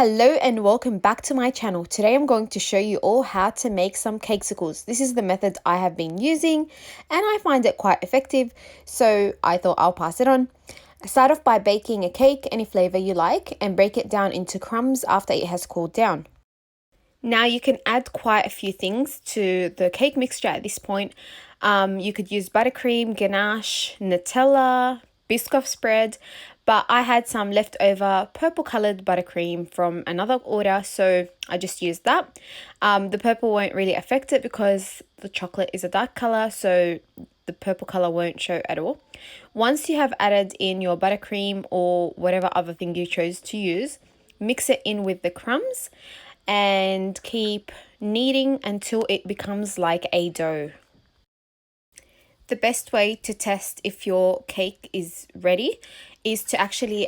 Hello and welcome back to my channel. Today I'm going to show you all how to make some cakesicles. This is the method I have been using and I find it quite effective, so I thought I'll pass it on. Start off by baking a cake any flavor you like and break it down into crumbs after it has cooled down. Now you can add quite a few things to the cake mixture at this point. You could use buttercream, ganache, Nutella, Biscoff spread, but I had some leftover purple colored buttercream from another order, so I just used that. The purple won't really affect it because the chocolate is a dark color, so the purple color won't show at all. Once you have added in your buttercream or whatever other thing you chose to use, mix it in with the crumbs and keep kneading until it becomes like a dough. The best way to test if your cake is ready is to actually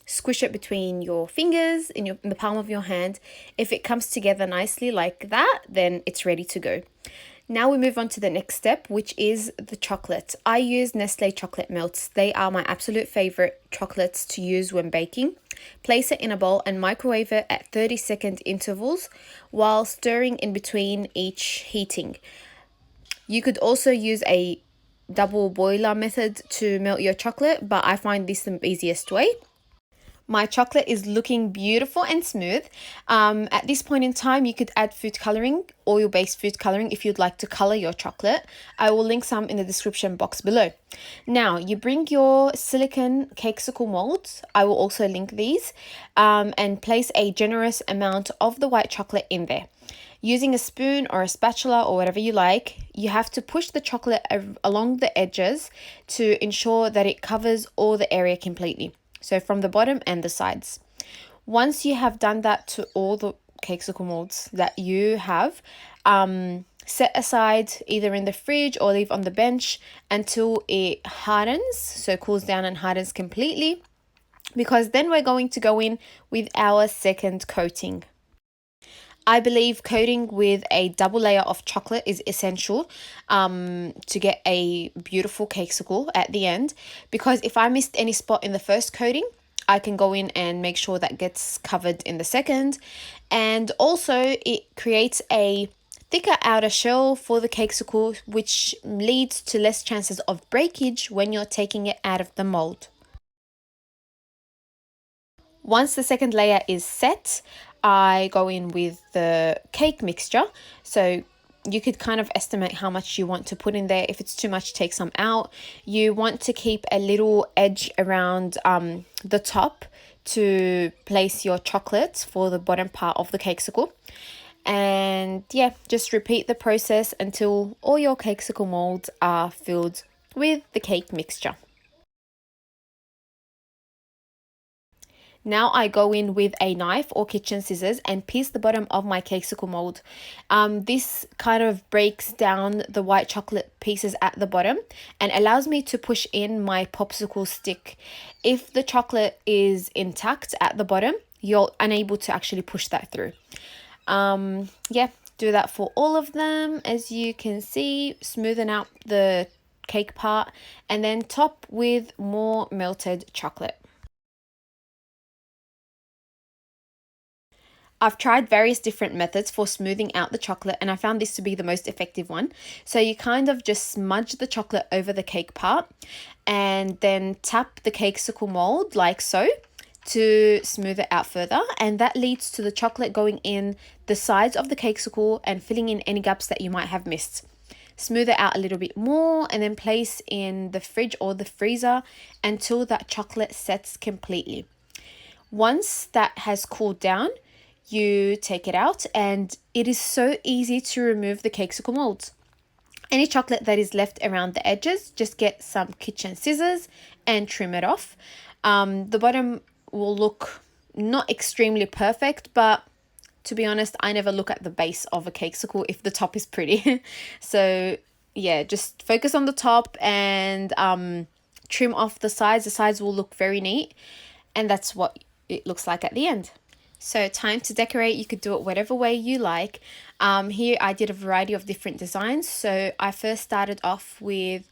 squish it between your fingers in the palm of your hand. If it comes together nicely like that, then it's ready to go. Now we move on to the next step, which is the chocolate. I use Nestle chocolate melts. They are my absolute favorite chocolates to use when baking. Place it in a bowl and microwave it at 30-second intervals while stirring in between each heating. You could also use a double boiler method to melt your chocolate, but I find this the easiest way. My chocolate is looking beautiful and smooth. At this point in time, you could add food coloring, oil-based food coloring, if you'd like to color your chocolate. I will link some in the description box below. Now, you bring your silicone cakesicle molds. I will also link these, and place a generous amount of the white chocolate in there. Using a spoon or a spatula or whatever you like, you have to push the chocolate along the edges to ensure that it covers all the area completely. So from the bottom and the sides. Once you have done that to all the cakesicle molds that you have, set aside either in the fridge or leave on the bench until it hardens, so cools down and hardens completely, because then we're going to go in with our second coating. I believe coating with a double layer of chocolate is essential to get a beautiful cakesicle at the end, because if I missed any spot in the first coating, I can go in and make sure that gets covered in the second. And also it creates a thicker outer shell for the cakesicle, which leads to less chances of breakage when you're taking it out of the mold. Once the second layer is set, I go in with the cake mixture. So you could kind of estimate how much you want to put in there. If it's too much, take some out. You want to keep a little edge around the top to place your chocolate for the bottom part of the cakesicle. And yeah, just repeat the process until all your cakesicle molds are filled with the cake mixture. Now I go in with a knife or kitchen scissors and pierce the bottom of my cakesicle mold. This kind of breaks down the white chocolate pieces at the bottom and allows me to push in my popsicle stick. If the chocolate is intact at the bottom, you're unable to actually push that through. Yeah, do that for all of them. As you can see, smoothen out the cake part and then top with more melted chocolate. I've tried various different methods for smoothing out the chocolate and I found this to be the most effective one. So you kind of just smudge the chocolate over the cake part and then tap the cakesicle mold like so to smooth it out further, and that leads to the chocolate going in the sides of the cakesicle and filling in any gaps that you might have missed. Smooth it out a little bit more and then place in the fridge or the freezer until that chocolate sets completely. Once that has cooled down, you take it out and it is so easy to remove the cakesicle molds. Any chocolate that is left around the edges, just get some kitchen scissors and trim it off. The bottom will look not extremely perfect, but to be honest, I never look at the base of a cakesicle if the top is pretty. So yeah, just focus on the top and trim off the sides. The sides will look very neat, and that's what it looks like at the end. So time to decorate. You could do it whatever way you like. Here I did a variety of different designs. So I first started off with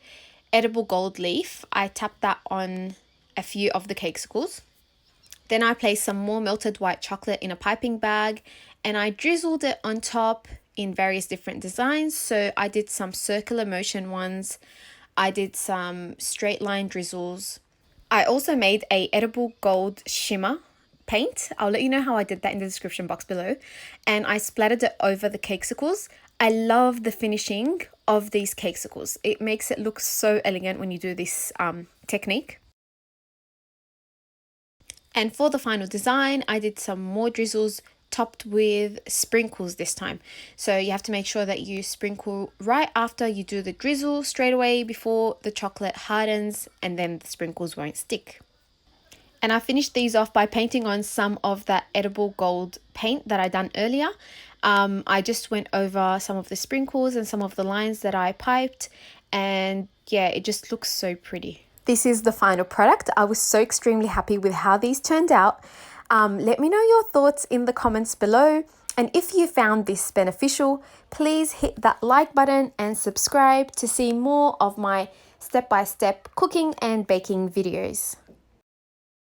edible gold leaf. I tapped that on a few of the cakesicles. Then I placed some more melted white chocolate in a piping bag and I drizzled it on top in various different designs. So I did some circular motion ones. I did some straight line drizzles. I also made a edible gold shimmer paint. I'll let you know how I did that in the description box below. And I splattered it over the cakesicles. I love the finishing of these cakesicles. It makes it look so elegant when you do this technique. And for the final design, I did some more drizzles topped with sprinkles this time. So you have to make sure that you sprinkle right after you do the drizzle, straight away before the chocolate hardens, and then the sprinkles won't stick. And I finished these off by painting on some of that edible gold paint that I done earlier. I just went over some of the sprinkles and some of the lines that I piped, and yeah, it just looks so pretty. This is the final product. I was so extremely happy with how these turned out. Let me know your thoughts in the comments below. And if you found this beneficial, please hit that like button and subscribe to see more of my step-by-step cooking and baking videos.